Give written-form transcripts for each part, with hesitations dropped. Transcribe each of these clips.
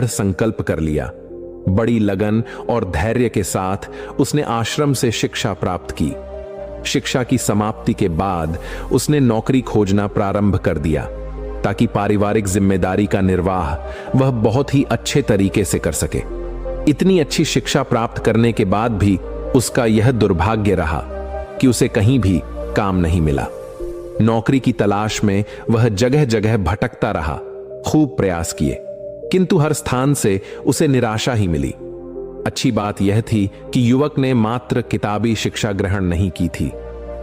दृढ़ संकल्प कर लिया। बड़ी लगन और धैर्य के साथ उसने आश्रम से शिक्षा प्राप्त की। शिक्षा की समाप्ति के बाद उसने नौकरी खोजना प्रारंभ कर दिया ताकि पारिवारिक जिम्मेदारी का निर्वाह वह बहुत ही अच्छे तरीके से कर सके। इतनी अच्छी शिक्षा प्राप्त करने के बाद भी उसका यह दुर्भाग्य रहा कि उसे कहीं भी काम नहीं मिला। नौकरी की तलाश में वह जगह जगह भटकता रहा, खूब प्रयास किए, किंतु हर स्थान से उसे निराशा ही मिली। अच्छी बात यह थी कि युवक ने मात्र किताबी शिक्षा ग्रहण नहीं की थी,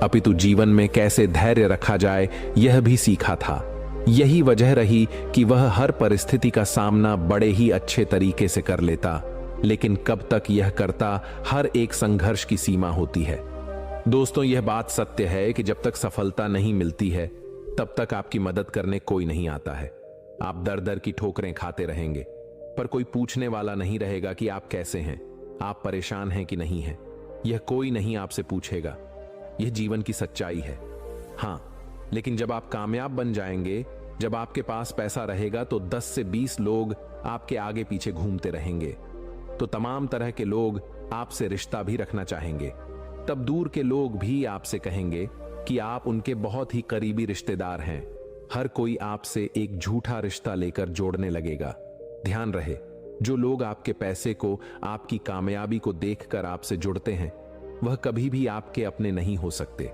अपितु जीवन में कैसे धैर्य रखा जाए यह भी सीखा था। यही वजह रही कि वह हर परिस्थिति का सामना बड़े ही अच्छे तरीके से कर लेता, लेकिन कब तक यह करता, हर एक संघर्ष की सीमा होती है। दोस्तों, यह बात सत्य है कि जब तक सफलता नहीं मिलती है तब तक आपकी मदद करने कोई नहीं आता है। आप दर दर की ठोकरें खाते रहेंगे, पर कोई पूछने वाला नहीं रहेगा कि आप कैसे हैं, आप परेशान हैं कि नहीं हैं। यह कोई नहीं आपसे पूछेगा। यह जीवन की सच्चाई है। हां, लेकिन जब आप कामयाब बन जाएंगे, जब आपके पास पैसा रहेगा, तो 10 से 20 लोग आपके आगे पीछे घूमते रहेंगे। तो तमाम तरह के लोग आपसे रिश्ता भी रखना चाहेंगे। तब दूर के लोग भी आपसे कहेंगे कि आप उनके बहुत ही करीबी रिश्तेदार हैं। हर कोई आपसे एक झूठा रिश्ता लेकर जोड़ने लगेगा। ध्यान रहे, जो लोग आपके पैसे को, आपकी कामयाबी को देखकर आपसे जुड़ते हैं, वह कभी भी आपके अपने नहीं हो सकते।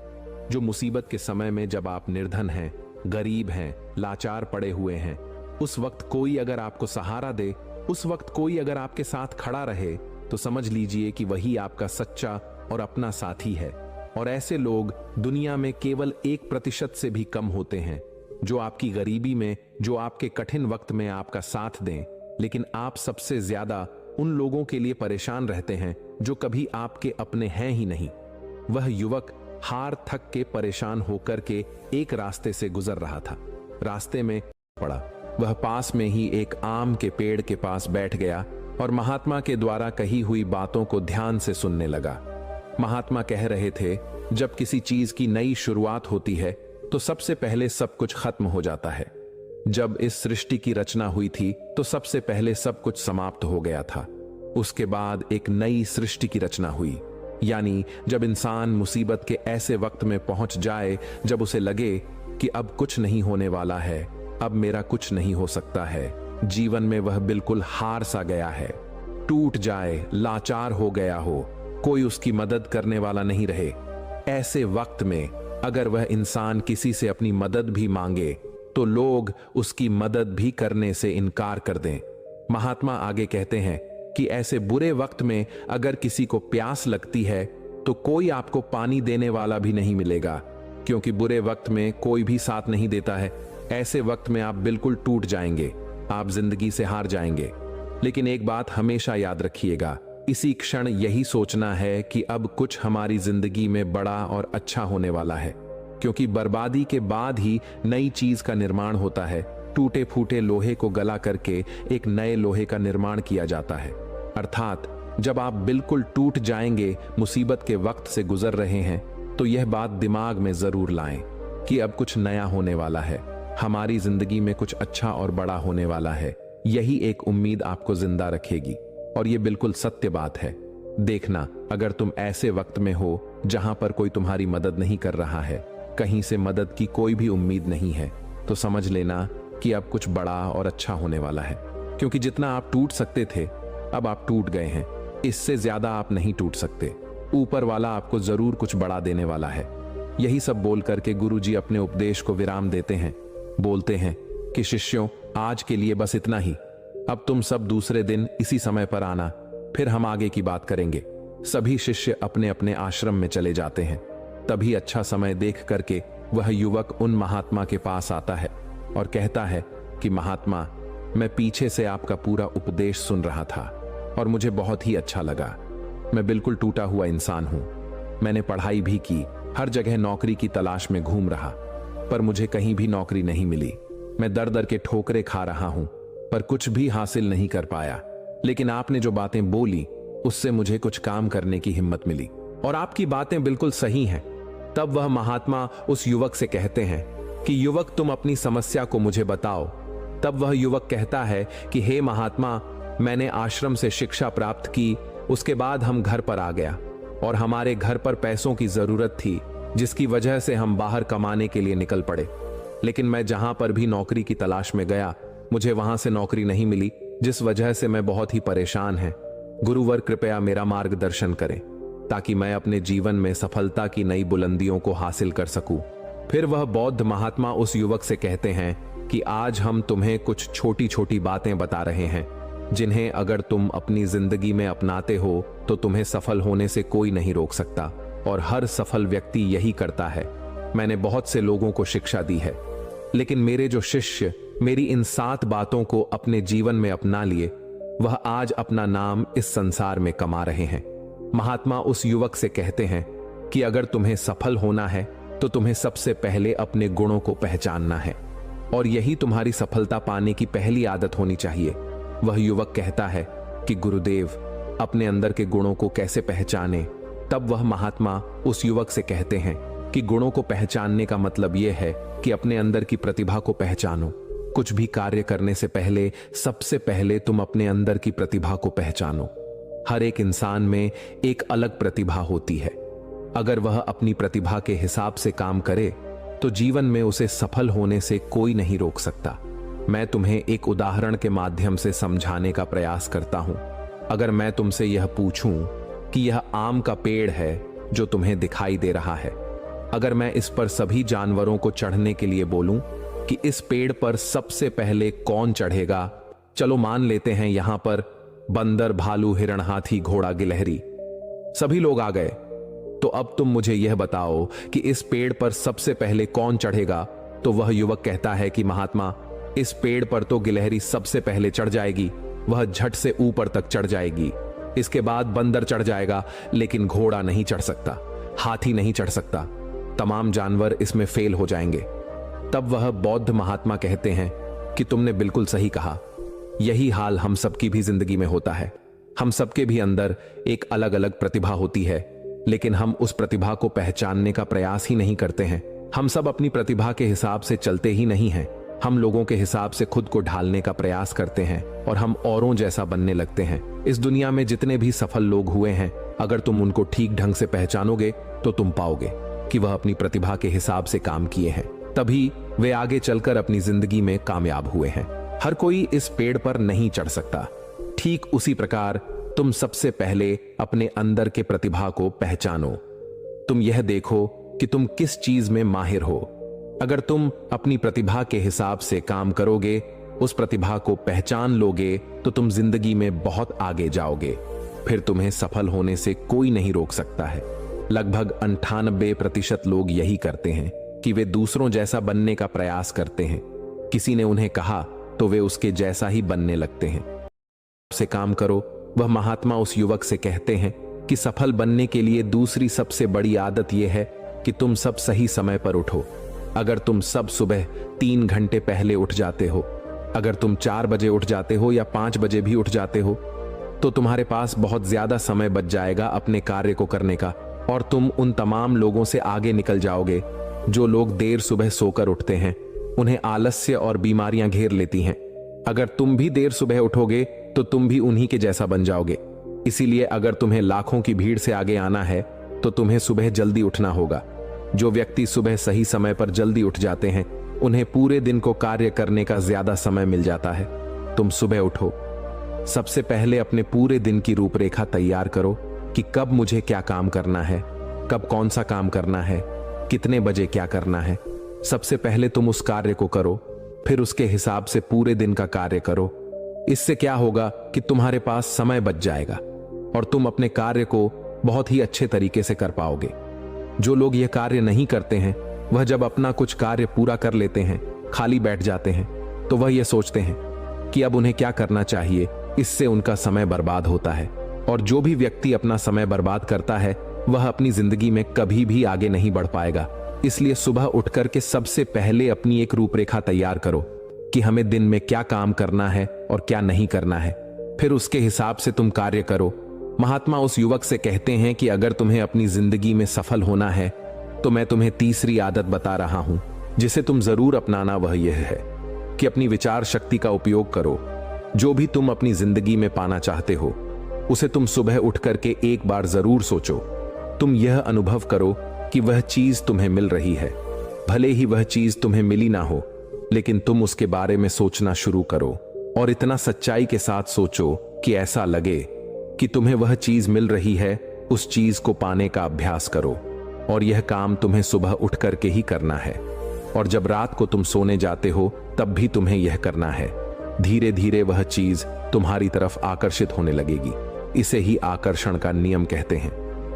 जो मुसीबत के समय में जब आप निर्धन हैं, गरीब हैं, लाचार पड़े हुए हैं, उस वक्त कोई अगर आपको सहारा दे, उस वक्त कोई अगर आपके साथ खड़ा रहे, तो समझ लीजिए कि वही आपका सच्चा और अपना साथी है। और ऐसे लोग दुनिया में केवल 1% से भी कम होते हैं, जो आपकी गरीबी में, जो आपके कठिन वक्त में आपका साथ दें। लेकिन आप सबसे ज्यादा उन लोगों के लिए परेशान रहते हैं जो कभी आपके अपने हैं ही नहीं। वह युवक हार थक के परेशान होकर के एक रास्ते से गुजर रहा था। रास्ते में पड़ा, वह पास में ही एक आम के पेड़ के पास बैठ गया और महात्मा के द्वारा कही हुई बातों को ध्यान से सुनने लगा। महात्मा कह रहे थे, जब किसी चीज की नई शुरुआत होती है तो सबसे पहले सब कुछ खत्म हो जाता है। जब इस सृष्टि की रचना हुई थी तो सबसे पहले सब कुछ समाप्त हो गया था। उसके बाद एक नई सृष्टि की रचना हुई। यानी जब इंसान मुसीबत के ऐसे वक्त में पहुंच जाए जब उसे लगे कि अब कुछ नहीं होने वाला है, अब मेरा कुछ नहीं हो सकता है, जीवन में वह बिल्कुल हार सा गया है, टूट जाए, लाचार हो गया हो, कोई उसकी मदद करने वाला नहीं रहे, ऐसे वक्त में अगर वह इंसान किसी से अपनी मदद भी मांगे तो लोग उसकी मदद भी करने से इनकार कर दें। महात्मा आगे कहते हैं कि ऐसे बुरे वक्त में अगर किसी को प्यास लगती है तो कोई आपको पानी देने वाला भी नहीं मिलेगा, क्योंकि बुरे वक्त में कोई भी साथ नहीं देता है। ऐसे वक्त में आप बिल्कुल टूट जाएंगे, आप जिंदगी से हार जाएंगे। लेकिन एक बात हमेशा याद रखिएगा, इसी क्षण यही सोचना है कि अब कुछ हमारी जिंदगी में बड़ा और अच्छा होने वाला है, क्योंकि बर्बादी के बाद ही नई चीज का निर्माण होता है। टूटे फूटे लोहे को गला करके एक नए लोहे का निर्माण किया जाता है। अर्थात जब आप बिल्कुल टूट जाएंगे, मुसीबत के वक्त से गुजर रहे हैं, तो यह बात दिमाग में जरूर लाएं कि अब कुछ नया होने वाला है, हमारी जिंदगी में कुछ अच्छा और बड़ा होने वाला है। यही एक उम्मीद आपको जिंदा रखेगी और यह बिल्कुल सत्य बात है। देखना, अगर तुम ऐसे वक्त में हो जहां पर कोई तुम्हारी मदद नहीं कर रहा है, कहीं से मदद की कोई भी उम्मीद नहीं है, तो समझ लेना कि अब कुछ बड़ा और अच्छा होने वाला है। क्योंकि जितना आप टूट सकते थे, अब आप टूट गए हैं, इससे ज्यादा आप नहीं टूट सकते। ऊपर वाला आपको जरूर कुछ बड़ा देने वाला है। यही सब बोल करके गुरुजी अपने उपदेश को विराम देते हैं। बोलते हैं कि शिष्यों, आज के लिए बस इतना ही। अब तुम सब दूसरे दिन इसी समय पर आना, फिर हम आगे की बात करेंगे। सभी शिष्य अपने अपने आश्रम में चले जाते हैं। तभी अच्छा समय देख करके वह युवक उन महात्मा के पास आता है और कहता है कि महात्मा, मैं पीछे से आपका पूरा उपदेश सुन रहा था और मुझे बहुत ही अच्छा लगा। मैं बिल्कुल टूटा हुआ इंसान हूं। मैंने पढ़ाई भी की, हर जगह नौकरी की तलाश में घूम रहा, पर मुझे कहीं भी नौकरी नहीं मिली। मैं दर दर के ठोकरे खा रहा हूं, पर कुछ भी हासिल नहीं कर पाया। लेकिन आपने जो बातें बोली, उससे मुझे कुछ काम करने की हिम्मत मिली और आपकी बातें बिल्कुल सही हैं। तब वह महात्मा उस युवक से कहते हैं कि युवक, तुम अपनी समस्या को मुझे बताओ, तब वह युवक कहता है कि हे महात्मा, मैंने आश्रम से शिक्षा प्राप्त की, उसके बाद हम घर पर आ गया और हमारे घर पर पैसों की जरूरत थी, जिसकी वजह से हम बाहर कमाने के लिए निकल पड़े। लेकिन मैं जहां पर भी नौकरी की तलाश में गया, मुझे वहां से नौकरी नहीं मिली, जिस वजह से मैं बहुत ही परेशान है। गुरुवर, कृपया मेरा मार्गदर्शन करें ताकि मैं अपने जीवन में सफलता की नई बुलंदियों को हासिल कर सकूं। फिर वह बौद्ध महात्मा उस युवक से कहते हैं कि आज हम तुम्हें कुछ छोटी छोटी बातें बता रहे हैं, जिन्हें अगर तुम अपनी जिंदगी में अपनाते हो तो तुम्हें सफल होने से कोई नहीं रोक सकता, और हर सफल व्यक्ति यही करता है। मैंने बहुत से लोगों को शिक्षा दी है, लेकिन मेरे जो शिष्य मेरी इन 7 बातों को अपने जीवन में अपना लिए, वह आज अपना नाम इस संसार में कमा रहे हैं। महात्मा उस युवक से कहते हैं कि अगर तुम्हें सफल होना है तो तुम्हें सबसे पहले अपने गुणों को पहचानना है, और यही तुम्हारी सफलता पाने की पहली आदत होनी चाहिए। वह युवक कहता है कि गुरुदेव, अपने अंदर के गुणों को कैसे पहचाने? तब वह महात्मा उस युवक से कहते हैं कि गुणों को पहचानने का मतलब यह है कि अपने अंदर की प्रतिभा को पहचानो। कुछ भी कार्य करने से पहले सबसे पहले तुम अपने अंदर की प्रतिभा को पहचानो। हर एक इंसान में एक अलग प्रतिभा होती है। अगर वह अपनी प्रतिभा के हिसाब से काम करे तो जीवन में उसे सफल होने से कोई नहीं रोक सकता। मैं तुम्हें एक उदाहरण के माध्यम से समझाने का प्रयास करता हूं। अगर मैं तुमसे यह पूछूं कि यह आम का पेड़ है जो तुम्हें दिखाई दे रहा है, अगर मैं इस पर सभी जानवरों को चढ़ने के लिए बोलूं कि इस पेड़ पर सबसे पहले कौन चढ़ेगा? चलो मान लेते हैं यहां पर बंदर, भालू, हिरण, हाथी, घोड़ा, गिलहरी, सभी लोग आ गए। तो अब तुम मुझे यह बताओ कि इस पेड़ पर सबसे पहले कौन चढ़ेगा? तो वह युवक कहता है कि महात्मा, इस पेड़ पर तो गिलहरी सबसे पहले चढ़ जाएगी, वह झट से ऊपर तक चढ़ जाएगी। इसके बाद बंदर चढ़ जाएगा, लेकिन घोड़ा नहीं चढ़ सकता, हाथी नहीं चढ़ सकता, तमाम जानवर इसमें फेल हो जाएंगे। तब वह बौद्ध महात्मा कहते हैं कि तुमने बिल्कुल सही कहा। यही हाल हम सबकी भी जिंदगी में होता है। हम सबके भी अंदर एक अलग अलग प्रतिभा होती है, लेकिन हम उस प्रतिभा को पहचानने का प्रयास ही नहीं करते हैं। हम सब अपनी प्रतिभा के हिसाब से चलते ही नहीं हैं। हम लोगों के हिसाब से खुद को ढालने का प्रयास करते हैं और हम औरों जैसा बनने लगते हैं। इस दुनिया में जितने भी सफल लोग हुए हैं, अगर तुम उनको ठीक ढंग से पहचानोगे तो तुम पाओगे कि वह अपनी प्रतिभा के हिसाब से काम किए हैं, तभी वे आगे चलकर अपनी जिंदगी में कामयाब हुए हैं। हर कोई इस पेड़ पर नहीं चढ़ सकता। ठीक उसी प्रकार तुम सबसे पहले अपने अंदर के प्रतिभा को पहचानो। तुम यह देखो कि तुम किस चीज में माहिर हो। अगर तुम अपनी प्रतिभा के हिसाब से काम करोगे, उस प्रतिभा को पहचान लोगे, तो तुम जिंदगी में बहुत आगे जाओगे। फिर तुम्हें सफल होने से कोई नहीं रोक सकता है। लगभग 98% लोग यही करते हैं कि वे दूसरों जैसा बनने का प्रयास करते हैं। किसी ने उन्हें कहा तो वे उसके जैसा ही बनने लगते हैं। से काम करो। वह महात्मा उस युवक से कहते हैं कि सफल बनने के लिए दूसरी सबसे बड़ी आदत यह है कि तुम सब सही समय पर उठो। अगर तुम सब सुबह 3 घंटे पहले उठ जाते हो, अगर तुम 4 बजे उठ जाते हो या 5 बजे भी उठ जाते हो, तो तुम्हारे पास बहुत ज्यादा समय बच जाएगा अपने कार्य को करने का, और तुम उन तमाम लोगों से आगे निकल जाओगे जो लोग देर सुबह सोकर उठते हैं। उन्हें आलस्य और बीमारियां घेर लेती हैं। अगर तुम भी देर सुबह उठोगे तो तुम भी उन्हीं के जैसा बन जाओगे। इसीलिए अगर तुम्हें लाखों की भीड़ से आगे आना है तो तुम्हें सुबह जल्दी उठना होगा। जो व्यक्ति सुबह सही समय पर जल्दी उठ जाते हैं, उन्हें पूरे दिन को कार्य करने का ज्यादा समय मिल जाता है। तुम सुबह उठो। सबसे पहले अपने पूरे दिन की रूपरेखा तैयार करो कि कब मुझे क्या काम करना है, कब कौन सा काम करना है, कितने बजे क्या करना है। सबसे पहले तुम उस कार्य को करो, फिर उसके हिसाब से पूरे दिन का कार्य करो। इससे क्या होगा कि तुम्हारे पास समय बच जाएगा और तुम अपने कार्य को बहुत ही अच्छे तरीके से कर पाओगे। जो लोग यह कार्य नहीं करते हैं, वह जब अपना कुछ कार्य पूरा कर लेते हैं, खाली बैठ जाते हैं, तो वह यह सोचते हैं कि अब उन्हें क्या करना चाहिए। इससे उनका समय बर्बाद होता है, और जो भी व्यक्ति अपना समय बर्बाद करता है, वह अपनी जिंदगी में कभी भी आगे नहीं बढ़ पाएगा। इसलिए सुबह उठकर के सबसे पहले अपनी एक रूपरेखा तैयार करो कि हमें दिन में क्या काम करना है और क्या नहीं करना है। फिर उसके हिसाब से तुम कार्य करो। महात्मा उस युवक से कहते हैं कि अगर तुम्हें अपनी जिंदगी में सफल होना है तो मैं तुम्हें तीसरी आदत बता रहा हूं, जिसे तुम जरूर अपनाना। वह यह है कि अपनी विचार शक्ति का उपयोग करो। जो भी तुम अपनी जिंदगी में पाना चाहते हो उसे तुम सुबह उठ करके एक बार जरूर सोचो। तुम यह अनुभव करो कि वह चीज तुम्हें मिल रही है। भले ही वह चीज तुम्हें मिली ना हो, लेकिन तुम उसके बारे में सोचना शुरू करो और इतना सच्चाई के साथ सोचो कि ऐसा लगे कि तुम्हें वह चीज मिल रही है। उस चीज को पाने का अभ्यास करो और यह काम तुम्हें सुबह उठ करके ही करना है। और जब रात को तुम सोने जाते हो तब भी तुम्हें यह करना है। धीरे धीरे वह चीज तुम्हारी तरफ आकर्षित होने लगेगी। इसे ही आकर्षण का नियम कहते हैं।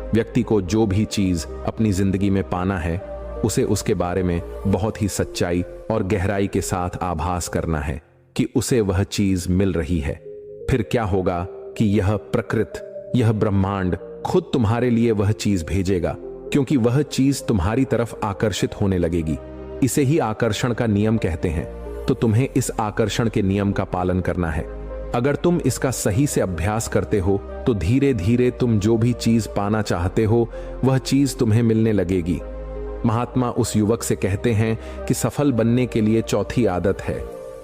व्यक्ति को जो भी चीज अपनी जिंदगी में पाना है उसे उसके बारे में बहुत ही सच्चाई और गहराई के साथ आभास करना है कि उसे वह चीज मिल रही है। फिर क्या होगा कि यह प्रकृति, यह ब्रह्मांड खुद तुम्हारे लिए वह चीज भेजेगा, क्योंकि वह चीज तुम्हारी तरफ आकर्षित होने लगेगी। इसे ही आकर्षण का नियम कहते हैं। तो तुम्हें इस आकर्षण के नियम का पालन करना है। अगर तुम इसका सही से अभ्यास करते हो तो धीरे धीरे तुम जो भी चीज पाना चाहते हो वह चीज तुम्हें मिलने लगेगी। महात्मा उस युवक से कहते हैं कि सफल बनने के लिए चौथी आदत है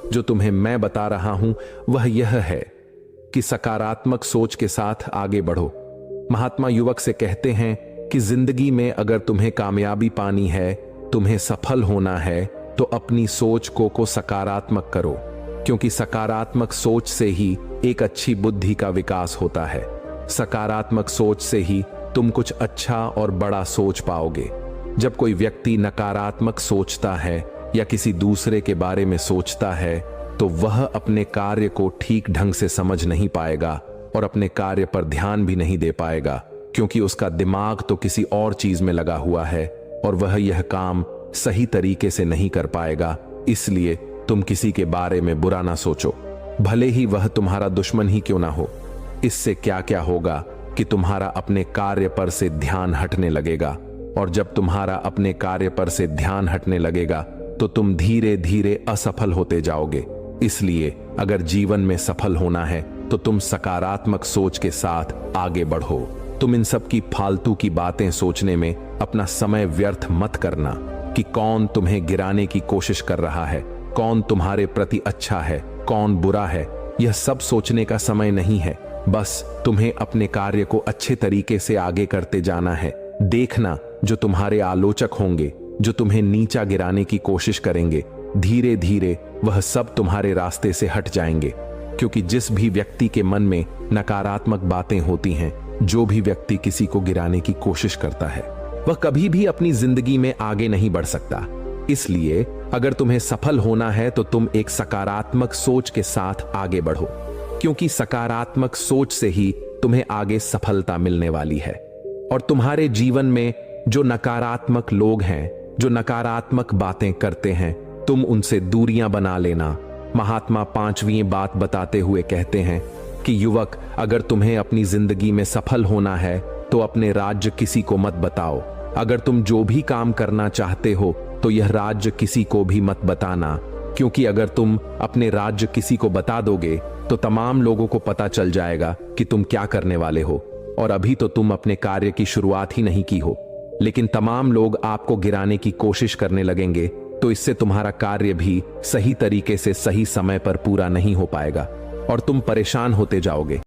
जो तुम्हें मैं बता रहा हूं, वह यह है कि सकारात्मक सोच के साथ आगे बढ़ो। महात्मा युवक से कहते हैं कि जिंदगी में अगर तुम्हें कामयाबी पानी है, तुम्हें सफल होना है, तो अपनी सोच को सकारात्मक करो, क्योंकि सकारात्मक सोच से ही एक अच्छी बुद्धि का विकास होता है। सकारात्मक सोच से ही तुम कुछ अच्छा और बड़ा सोच पाओगे। जब कोई व्यक्ति नकारात्मक सोचता है या किसी दूसरे के बारे में सोचता है तो वह अपने कार्य को ठीक ढंग से समझ नहीं पाएगा और अपने कार्य पर ध्यान भी नहीं दे पाएगा, क्योंकि उसका दिमाग तो किसी और चीज में लगा हुआ है और वह यह काम सही तरीके से नहीं कर पाएगा। इसलिए तुम किसी के बारे में बुरा ना सोचो, भले ही वह तुम्हारा दुश्मन ही क्यों ना हो। इससे क्या क्या होगा कि तुम्हारा अपने कार्य पर से ध्यान हटने लगेगा, और जब तुम्हारा अपने कार्य पर से ध्यान हटने लगेगा तो तुम धीरे धीरे असफल होते जाओगे। इसलिए अगर जीवन में सफल होना है तो तुम सकारात्मक सोच के साथ आगे बढ़ो। तुम इन सब की फालतू की बातें सोचने में अपना समय व्यर्थ मत करना कि कौन तुम्हें गिराने की कोशिश कर रहा है, कौन तुम्हारे प्रति अच्छा है, कौन बुरा है। यह सब सोचने का समय नहीं है। बस तुम्हें अपने कार्य को अच्छे तरीके से आगे करते जाना है। देखना, जो तुम्हारे आलोचक होंगे, जो तुम्हें नीचा गिराने की कोशिश करेंगे, धीरे धीरे वह सब तुम्हारे रास्ते से हट जाएंगे। क्योंकि जिस भी व्यक्ति के मन में नकारात्मक बातें होती हैं, जो भी व्यक्ति किसी को गिराने की कोशिश करता है, वह कभी भी अपनी जिंदगी में आगे नहीं बढ़ सकता। इसलिए अगर तुम्हें सफल होना है तो तुम एक सकारात्मक सोच के साथ आगे बढ़ो, क्योंकि सकारात्मक सोच से ही तुम्हें आगे सफलता मिलने वाली है। और तुम्हारे जीवन में जो नकारात्मक लोग हैं, जो नकारात्मक बातें करते हैं, तुम उनसे दूरियां बना लेना। महात्मा पांचवीं बात बताते हुए कहते हैं कि युवक, अगर तुम्हें अपनी जिंदगी में सफल होना है तो अपने राज्य किसी को मत बताओ। अगर तुम जो भी काम करना चाहते हो तो यह राज्य किसी को भी मत बताना, क्योंकि अगर तुम अपने राज्य किसी को बता दोगे तो तमाम लोगों को पता चल जाएगा कि तुम क्या करने वाले हो। और अभी तो तुम अपने कार्य की शुरुआत ही नहीं की हो, लेकिन तमाम लोग आपको गिराने की कोशिश करने लगेंगे, तो इससे तुम्हारा कार्य भी सही तरीके से सही समय पर पूरा नहीं हो पाएगा और तुम परेशान होते जाओगे।